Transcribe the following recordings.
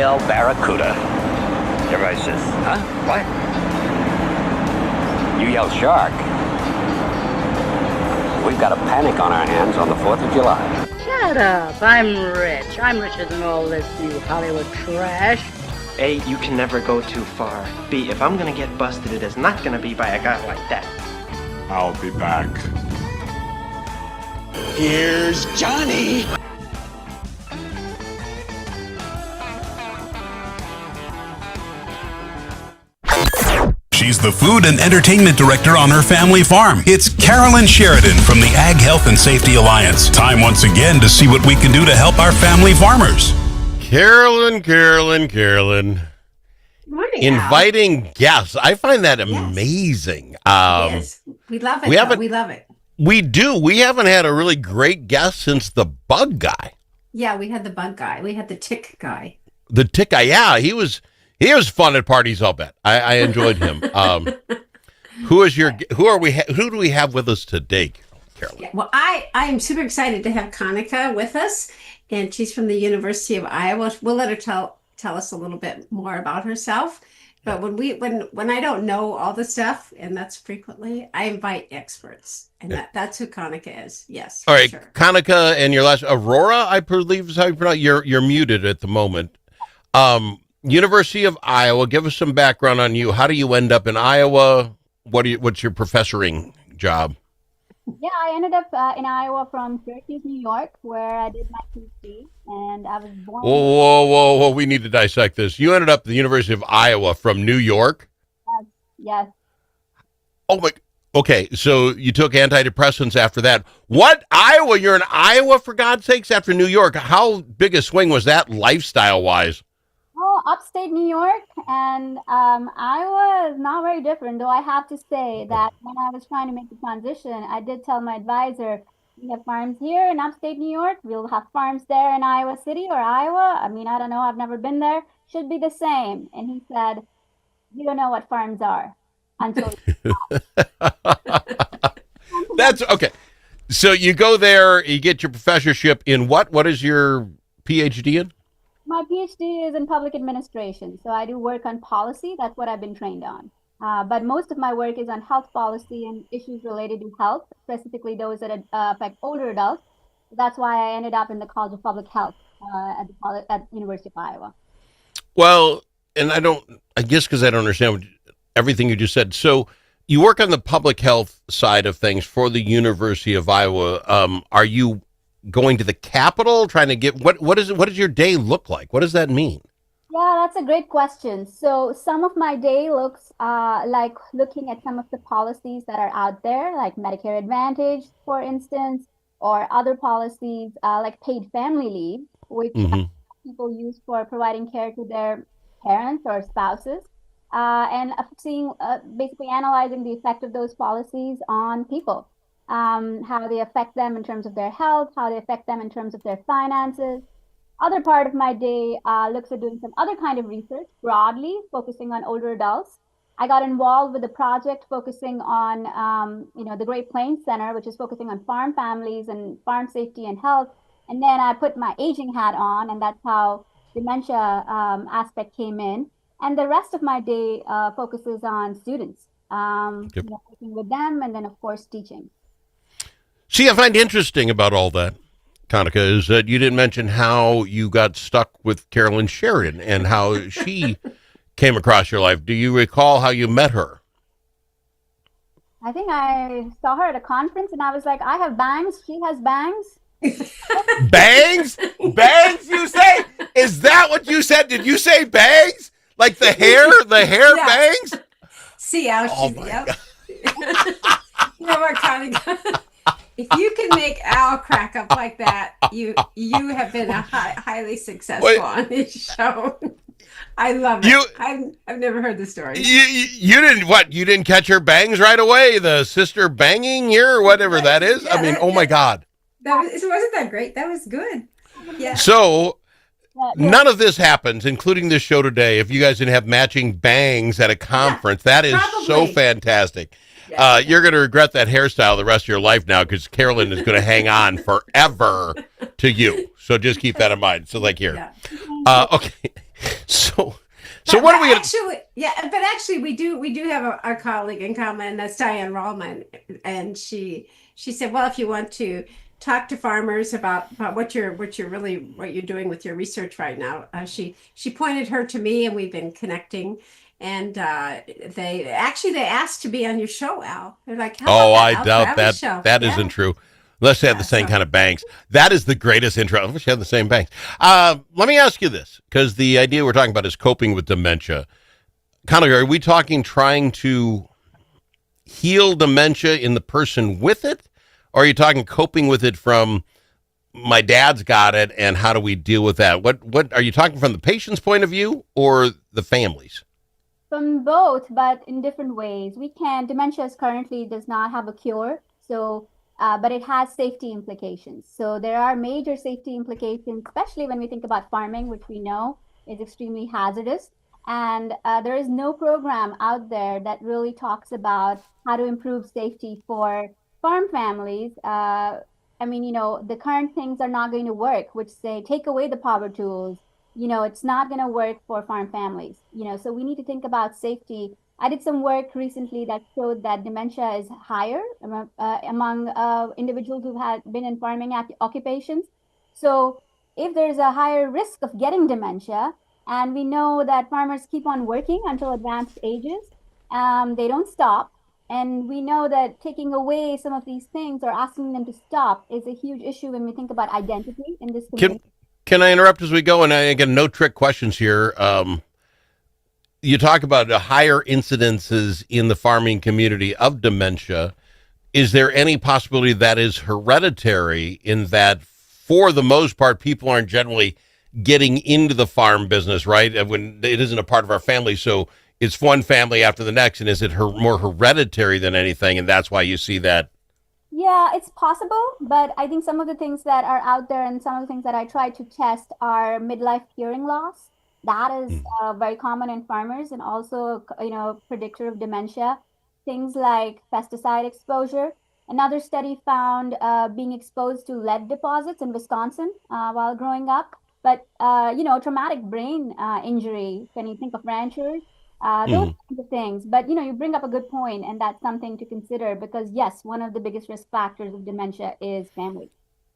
yell barracuda. Everybody says, huh? What? You yell shark. We've got a panic on our hands on the 4th of July. Shut up. I'm rich. I'm richer than all this, you Hollywood trash. A, you can never go too far. B, if I'm gonna get busted, it is not gonna be by a guy like that. I'll be back. Here's Johnny. She's the food and entertainment director on her family farm. It's Carolyn Sheridan from the Ag Health and Safety Alliance. Time once again to see what we can do to help our family farmers. Carolyn. Good morning, Inviting guests. I find that amazing. Yes. We love it. We love it. We do. We haven't had a really great guest since the bug guy. Yeah, we had the bug guy. We had the tick guy. The tick guy, yeah, he was fun at parties, I'll bet. I enjoyed him. Who do we have with us today, Carolyn? Yeah, well, I am super excited to have Kanika with us, and she's from the University of Iowa. We'll let her tell us a little bit more about herself. But when I don't know all the stuff, and that's frequently, I invite experts, and that's who Kanika is. Yes. All right, sure. Kanika, and your last Aurora, I believe is how you pronounce. You're muted at the moment. University of Iowa. Give us some background on you. How do you end up in Iowa? What's your professoring job? Yeah, I ended up in Iowa from Syracuse, New York, where I did my PhD, and I was born. Whoa! We need to dissect this. You ended up at the University of Iowa from New York. Yes. Oh my. Okay, so you took antidepressants after that. What? Iowa? You're in Iowa, for God's sakes, after New York. How big a swing was that lifestyle-wise? Oh, upstate New York, and Iowa is not very different, though I have to say that when I was trying to make the transition, I did tell my advisor, we have farms here in upstate New York, we'll have farms there in Iowa City or Iowa. I mean, I don't know, I've never been there. Should be the same. And he said, you don't know what farms are until That's okay. So you go there, you get your professorship in what? What is your PhD in? My PhD is in public administration, so I do work on policy. That's what I've been trained on. But most of my work is on health policy and issues related to health, specifically those that affect older adults. That's why I ended up in the College of Public Health at University of Iowa. Well, and I guess because I don't understand everything you just said. So you work on the public health side of things for the University of Iowa. Are you going to the Capitol, trying to get what does your day look like? What does that mean? Yeah, that's a great question. So some of my day looks like looking at some of the policies that are out there, like Medicare Advantage, for instance, or other policies like paid family leave, which people use for providing care to their parents or spouses, and seeing basically analyzing the effect of those policies on people. How they affect them in terms of their health, how they affect them in terms of their finances. Other part of my day looks at doing some other kind of research, broadly focusing on older adults. I got involved with a project focusing on, the Great Plains Center, which is focusing on farm families and farm safety and health. And then I put my aging hat on, and that's how dementia aspect came in. And the rest of my day focuses on students, working with them, and then, of course, teaching. See, I find interesting about all that, Kanika, is that you didn't mention how you got stuck with Carolyn Sheridan and how she came across your life. Do you recall how you met her? I think I saw her at a conference, and I was like, I have bangs. She has bangs. Bangs? Bangs, you say? Is that what you said? Did you say bangs? Like the hair Yeah. bangs? See how she's, yep. You know what, Kanika? If you can make Al crack up like that, you have been a highly successful on this show. I love it. I've never heard the story. You didn't what? You didn't catch her bangs right away? The sister banging here or whatever that is? Yeah, I mean, my God. Wasn't that great? That was good. Yeah. So none of this happens, including this show today, if you guys didn't have matching bangs at a conference. That is probably so fantastic. You're going to regret that hairstyle the rest of your life now because Carolyn is going to hang on forever to you. So just keep that in mind. So here. Yeah. Okay. So, But, what are we going to? actually, yeah, but actually, we do have a colleague in common, and that's Diane Rallman, and she said, well, if you want to talk to farmers about what you're doing with your research right now, she pointed her to me, and we've been connecting, and they asked to be on your show, Al. They're like, how about Oh, that I Al doubt Travis that. show? That Yeah, isn't true. Unless they have yeah. the same So kind of banks. That is the greatest intro. I wish you had the same banks. Let me ask you this, because the idea we're talking about is coping with dementia. Kind of, are we talking trying to heal dementia in the person with it? Or are you talking coping with it from my dad's got it and how do we deal with that? What are you talking from the patient's point of view or the family's? From both, but in different ways. Dementia currently does not have a cure, so, but it has safety implications. So there are major safety implications, especially when we think about farming, which we know is extremely hazardous. And there is no program out there that really talks about how to improve safety for farm families. I mean, the current things are not going to work, which say take away the power tools. It's not going to work for farm families. So we need to think about safety. I did some work recently that showed that dementia is higher among individuals who had been in farming occupations. So if there's a higher risk of getting dementia, and we know that farmers keep on working until advanced ages, they don't stop. And we know that taking away some of these things or asking them to stop is a huge issue when we think about identity in this Can community. can I interrupt as we go? And again, no trick questions here. You talk about higher incidences in the farming community of dementia. Is there any possibility that is hereditary in that, for the most part, people aren't generally getting into the farm business, right? When it isn't a part of our family. So it's one family after the next. And is it more hereditary than anything? And that's why you see that. Yeah, it's possible, but I think some of the things that are out there and some of the things that I try to test are midlife hearing loss. That is very common in farmers and also, predictor of dementia. Things like pesticide exposure. Another study found being exposed to lead deposits in Wisconsin while growing up. But, traumatic brain injury, when you think of ranchers, those Mhm. kinds of things. But you bring up a good point, and that's something to consider because yes, one of the biggest risk factors of dementia is family.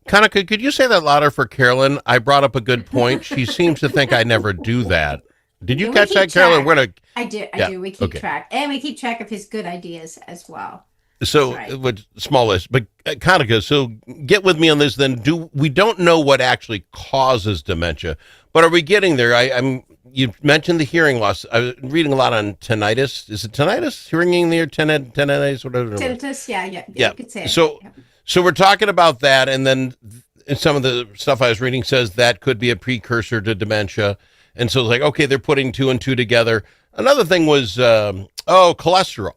Kind could you say that louder for Carolyn? I brought up a good point. She seems to think I never do that. Did you yeah, we catch keep that, Carolyn? track. We're gonna, I yeah, do. We keep okay. track, and we keep track of his good ideas as well. That's So, right. with small list, but Kanika, so get with me on this. Then, we don't know what actually causes dementia, but are we getting there? I'm. You mentioned the hearing loss. I was reading a lot on tinnitus. Is it tinnitus? Hearing in the ear, tinnitus, whatever. Tinnitus, yeah, Yeah. you could say it. So, Yeah. we're talking about that, and then some of the stuff I was reading says that could be a precursor to dementia, and so it's like, okay, they're putting two and two together. Another thing was, cholesterol.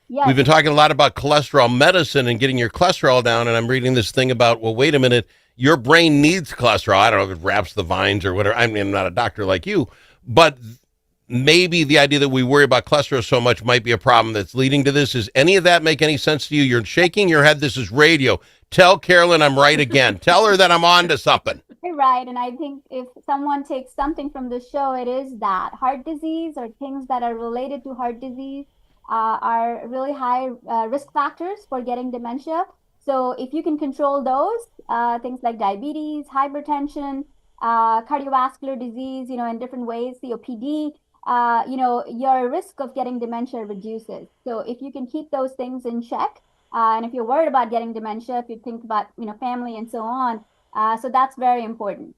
We've Yes. been talking a lot about cholesterol medicine and getting your cholesterol down, and I'm reading this thing about, well, wait a minute, your brain needs cholesterol. I don't know if it wraps the vines or whatever. I mean, I'm not a doctor like you, but maybe the idea that we worry about cholesterol so much might be a problem that's leading to this. Does any of that make any sense to you? You're shaking your head. This is radio. Tell Carolyn I'm right again. Tell her that I'm on to something. You're right. And I think if someone takes something from the show, it is that heart disease or things that are related to heart disease are really high risk factors for getting dementia. So if you can control those, things like diabetes, hypertension, cardiovascular disease, in different ways, COPD, your risk of getting dementia reduces. So if you can keep those things in check, and if you're worried about getting dementia, if you think about, family and so on, so that's very important.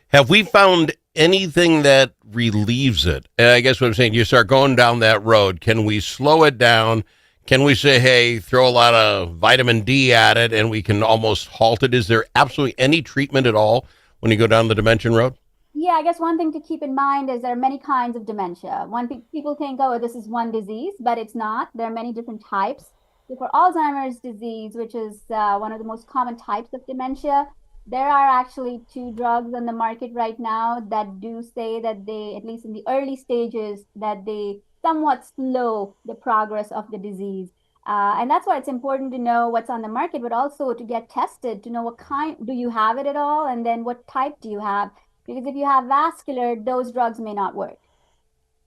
Have we found anything that relieves it? And I guess what I'm saying, you start going down that road. Can we slow it down? Can we say, hey, throw a lot of vitamin D at it and we can almost halt it? Is there absolutely any treatment at all when you go down the dementia road? Yeah, I guess one thing to keep in mind is there are many kinds of dementia. People think, oh, this is one disease, but it's not. There are many different types. So for Alzheimer's disease, which is one of the most common types of dementia, there are actually two drugs on the market right now that do say that they, at least in the early stages, that they somewhat slow the progress of the disease. And that's why it's important to know what's on the market, but also to get tested to know what kind, do you have it at all? And then what type do you have? Because if you have vascular, those drugs may not work.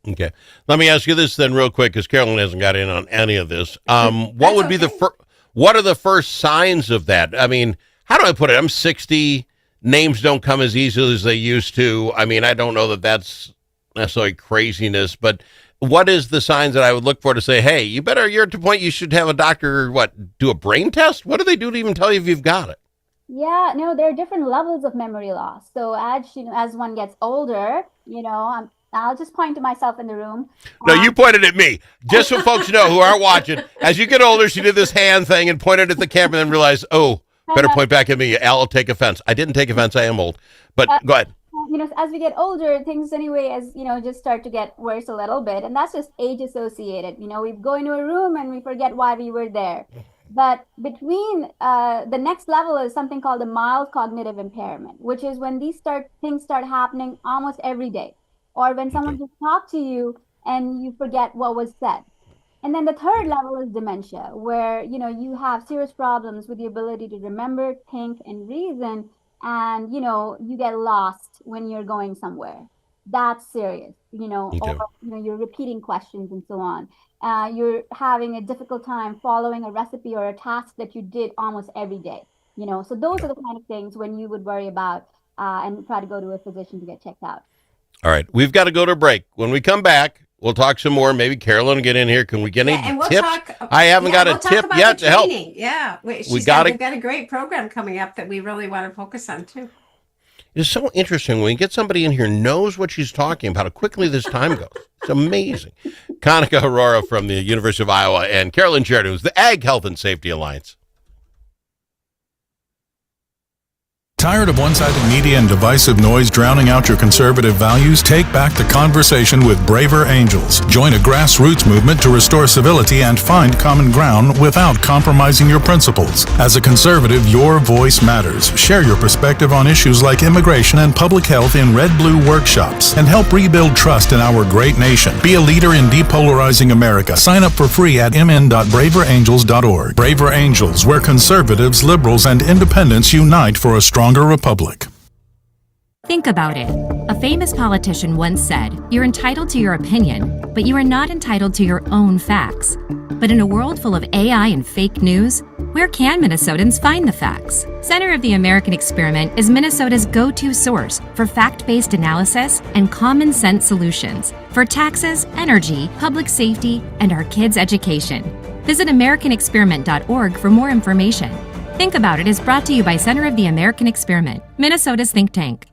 Okay. Let me ask you this then real quick, because Carolyn hasn't got in on any of this. What would be what are the first signs of that? I mean, how do I put it? I'm 60. Names don't come as easily as they used to. I mean, I don't know that that's necessarily craziness, but what is the signs that I would look for to say, hey, you're at the point you should have a doctor, do a brain test? What do they do to even tell you if you've got it? Yeah, no, there are different levels of memory loss. So as one gets older, I'll just point to myself in the room. No, you pointed at me. Just so folks know who aren't watching, as you get older, she did this hand thing and pointed at the camera and then realized, oh, better point back at me. I'll take offense. I didn't take offense. I am old. But go ahead. As we get older, things just start to get worse a little bit. And that's just age associated. We go into a room and we forget why we were there. But between the next level is something called a mild cognitive impairment, which is when things start happening almost every day. Or when someone just talked to you and you forget what was said. And then the third level is dementia, where, you have serious problems with the ability to remember, think, and reason. And, you get lost when you're going somewhere. That's serious, or, you're repeating questions and so on. You're having a difficult time following a recipe or a task that you did almost every day, So those are the kind of things when you would worry about and try to go to a physician to get checked out. All right. We've got to go to a break. When we come back, we'll talk some more. Maybe Carolyn will get in here. Can we get any tips? I haven't got a tip yet to help. Yeah. We've got a great program coming up that we really want to focus on, too. It's so interesting when you get somebody in here who knows what she's talking about, how quickly this time goes. It's amazing. Kanika Aurora from the University of Iowa and Carolyn Sheridan, who's the Ag Health and Safety Alliance. Tired of one-sided media and divisive noise drowning out your conservative values? Take back the conversation with Braver Angels. Join a grassroots movement to restore civility and find common ground without compromising your principles. As a conservative, your voice matters. Share your perspective on issues like immigration and public health in Red Blue workshops and help rebuild trust in our great nation. Be a leader in depolarizing America. Sign up for free at mn.braverangels.org. Braver Angels, where conservatives, liberals, and independents unite for a stronger republic. Think about it. A famous politician once said, "You're entitled to your opinion, but you are not entitled to your own facts." But in a world full of AI and fake news, where can Minnesotans find the facts? Center of the American Experiment is Minnesota's go-to source for fact-based analysis and common sense solutions for taxes, energy, public safety, and our kids' education. Visit AmericanExperiment.org for more information. Think About It is brought to you by Center of the American Experiment, Minnesota's think tank.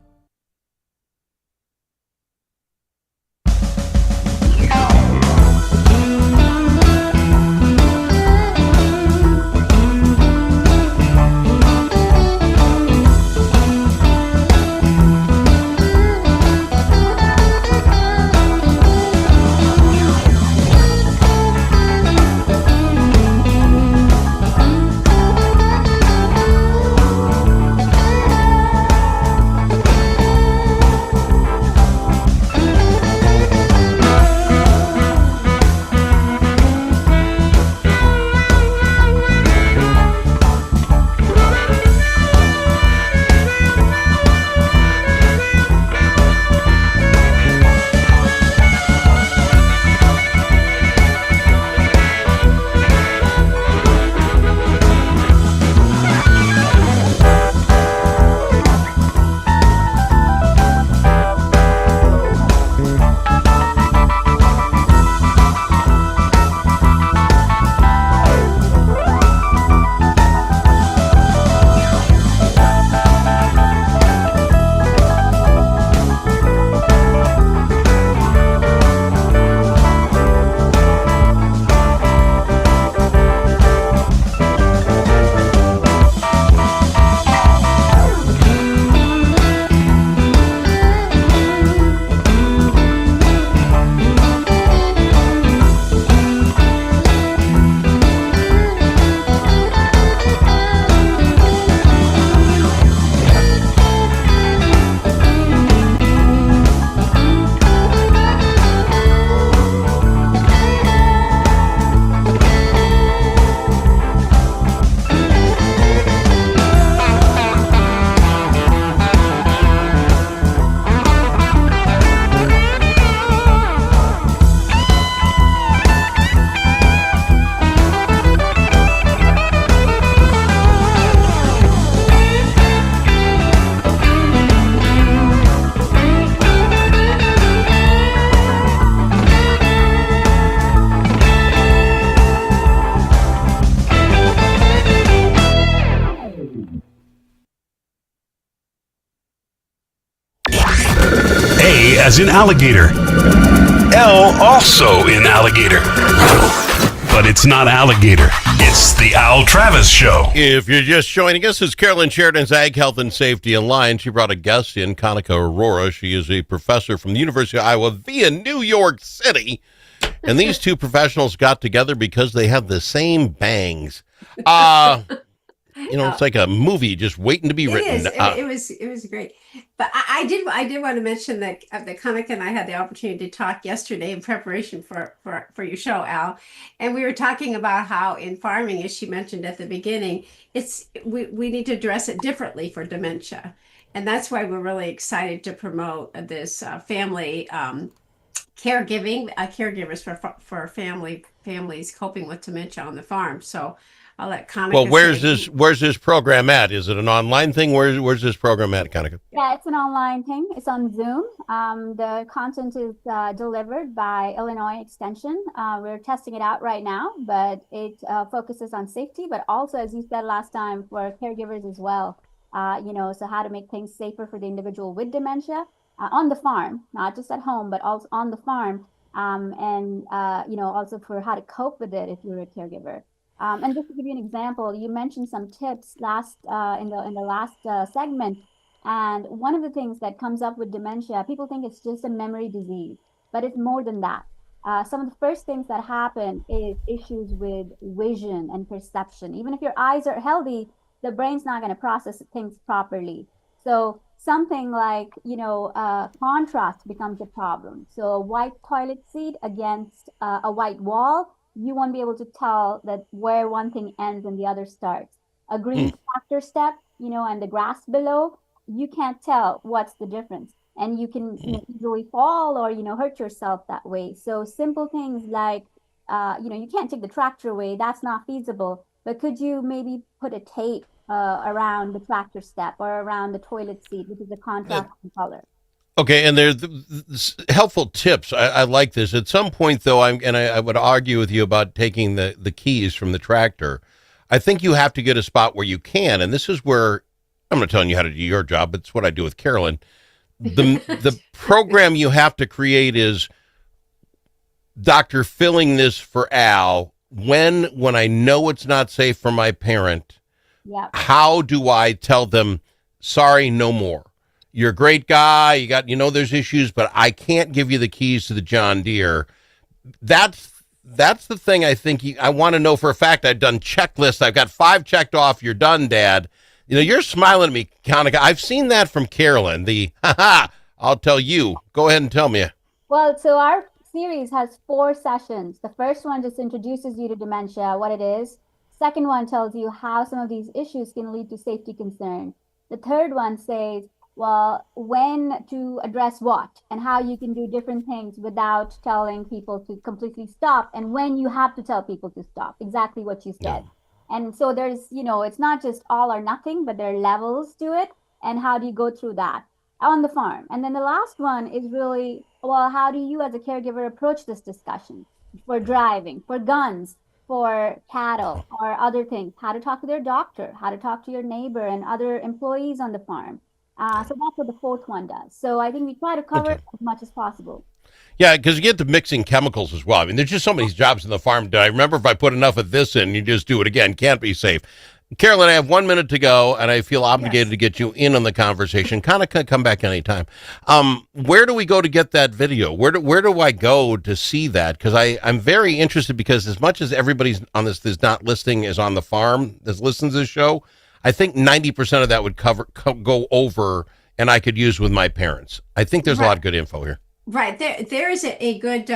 as in alligator. L also in alligator. But it's not alligator. It's the Al Travis Show. If you're just joining us, it's Carolyn Sheridan's Ag Health and Safety Alliance. She brought a guest in, Kanika Aurora. She is a professor from the University of Iowa via New York City. And these two professionals got together because they have the same bangs. It's like a movie just waiting to be written. It was great. But I did want to mention that Kanika and I had the opportunity to talk yesterday in preparation for your show, Al. And we were talking about how in farming, as she mentioned at the beginning, we need to address it differently for dementia. And that's why we're really excited to promote this family caregiving, caregivers for families coping with dementia on the farm. So I'll let Kanika. Well, where's this program at? Is it an online thing? Where's this program at, Kanika? Yeah, it's an online thing. It's on Zoom. The content is delivered by Illinois Extension. We're testing it out right now, but it focuses on safety, but also, as you said last time, for caregivers as well. So how to make things safer for the individual with dementia on the farm, not just at home, but also on the farm, and also for how to cope with it if you're a caregiver. And just to give you an example, you mentioned some tips in the last segment, and one of the things that comes up with dementia, people think it's just a memory disease, but it's more than that. Some of the first things that happen is issues with vision and perception. Even if your eyes are healthy, the brain's not going to process things properly. So something like contrast becomes a problem. So a white toilet seat against a white wall, you won't be able to tell that where one thing ends and the other starts. A green tractor step, and the grass below, you can't tell what's the difference. And you can easily fall or, hurt yourself that way. So simple things like, you can't take the tractor away. That's not feasible. But could you maybe put a tape around the tractor step or around the toilet seat, which is a contrasting color? Okay, and there's helpful tips. I like this. At some point, though, I would argue with you about taking the keys from the tractor. I think you have to get a spot where you can, and this is where I'm not telling you how to do your job, but it's what I do with Carolyn. The program you have to create is Dr. filling this for Al. When I know it's not safe for my parent, how do I tell them, sorry, no more? You're a great guy. There's issues, but I can't give you the keys to the John Deere. That's the thing I think I want to know for a fact. I've done checklists. I've got 5 checked off. You're done, Dad. You're smiling at me, Kanika. I've seen that from Carolyn. I'll tell you. Go ahead and tell me. Well, so our series has 4 sessions. The first one just introduces you to dementia, what it is. Second one tells you how some of these issues can lead to safety concerns. The third one says, well, when to address what and how you can do different things without telling people to completely stop, and when you have to tell people to stop, exactly what you said. Yeah. And so there's, it's not just all or nothing, but there are levels to it. And how do you go through that on the farm? And then the last one is really, well, how do you as a caregiver approach this discussion for driving, for guns, for cattle or other things, how to talk to their doctor, how to talk to your neighbor and other employees on the farm. So that's what the 4th one does. So I think we try to cover it as much as possible. Yeah, because you get to mixing chemicals as well. I mean, there's just so many jobs in the farm. I remember if I put enough of this in, you just do it again. Can't be safe. Carolyn, I have 1 minute to go, and I feel obligated to get you in on the conversation. Kanika, come back anytime. Where do we go to get that video? Where do I go to see that? Because I'm very interested, because as much as everybody's on this is not listening is on the farm that listens to this show, I think 90% of that would go over, and I could use with my parents. I think there's a lot of good info here. Right. There is a good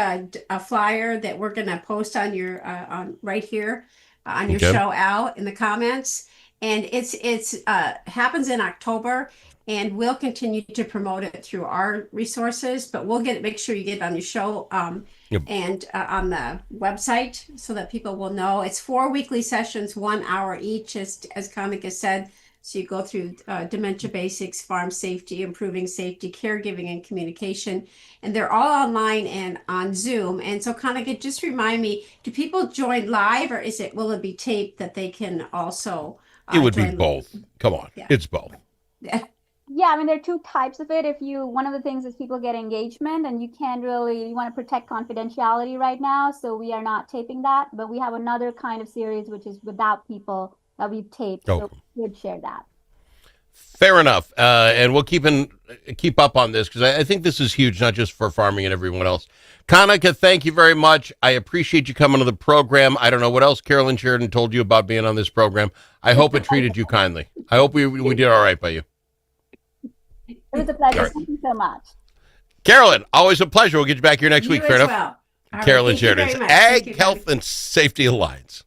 flyer that we're going to post on your on right here on your show, Al, in the comments. And it's happens in October, and we'll continue to promote it through our resources, but we'll make sure you get it on your show and on the website so that people will know. It's 4 weekly sessions, 1 hour each, as Kanika said. So you go through dementia basics, farm safety, improving safety, caregiving, and communication. And they're all online and on Zoom. And so Kanika, just remind me, do people join live, or will it be taped that they can also it would be both. Come on. Yeah. It's both. Yeah. Yeah, I mean, there are two types of it. One of the things is people get engagement, and you want to protect confidentiality right now, so we are not taping that. But we have another kind of series which is without people that we've taped, so we would share that. Fair enough. And we'll keep up on this because I think this is huge, not just for farming and everyone else. Kanika, thank you very much. I appreciate you coming to the program. I don't know what else Carolyn Sheridan told you about being on this program. I hope it treated you kindly. I hope we did all right by you. It was a pleasure. Thank you so much. Carolyn, always a pleasure. We'll get you back here next week. You Fair as enough. well. Carolyn Thank you very Sheridan, much. Ag Thank you, Health and Safety Alliance.